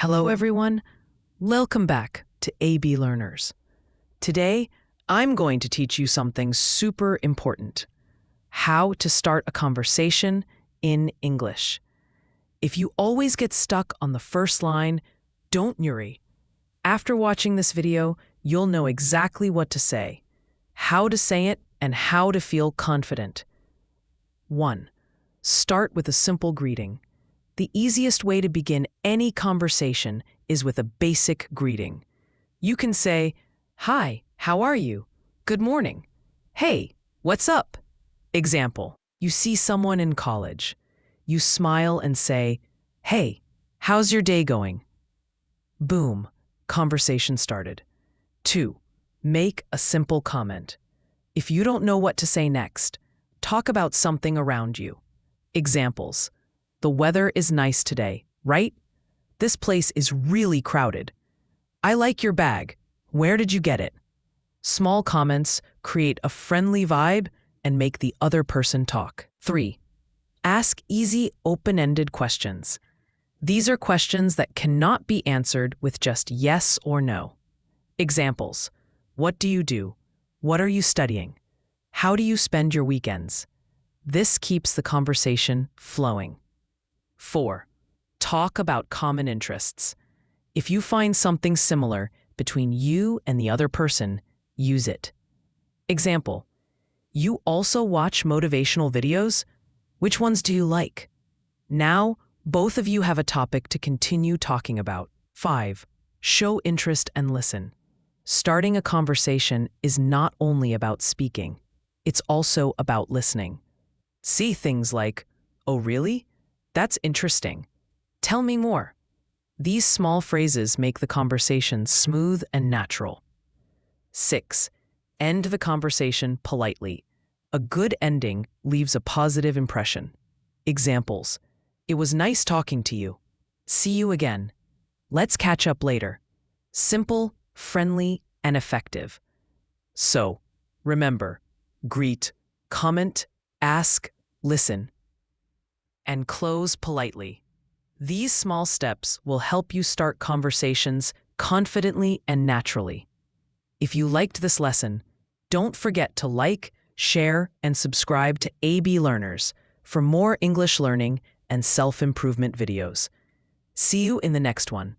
Hello everyone, welcome back to AB Learners. Today, I'm going to teach you something super important: how to start a conversation in English. If you always get stuck on the first line, don't worry. After watching this video, you'll know exactly what to say, how to say it, and how to feel confident. 1. Start with a simple greeting. The easiest way to begin any conversation is with a basic greeting. You can say, "Hi, how are you? Good morning. Hey, what's up?" Example, you see someone in college. You smile and say, "Hey, how's your day going?" Boom, conversation started. 2. Make a simple comment. If you don't know what to say next, talk about something around you. Examples, the weather is nice today, right? This place is really crowded. I like your bag. Where did you get it? Small comments create a friendly vibe and make the other person talk. 3. Ask easy, open-ended questions. These are questions that cannot be answered with just yes or no. Examples, what do you do? What are you studying? How do you spend your weekends? This keeps the conversation flowing. 4. Talk about common interests. If you find something similar between you and the other person, use it. Example, you also watch motivational videos? Which ones do you like? Now, both of you have a topic to continue talking about. 5. Show interest and listen. Starting a conversation is not only about speaking, it's also about listening. See things like, "Oh, really? That's interesting. Tell me more." These small phrases make the conversation smooth and natural. 6. End the conversation politely. A good ending leaves a positive impression. Examples, it was nice talking to you. See you again. Let's catch up later. Simple, friendly, and effective. So, remember, greet, comment, ask, listen, and close politely. These small steps will help you start conversations confidently and naturally. If you liked this lesson, don't forget to like, share, and subscribe to AB Learners for more English learning and self-improvement videos. See you in the next one.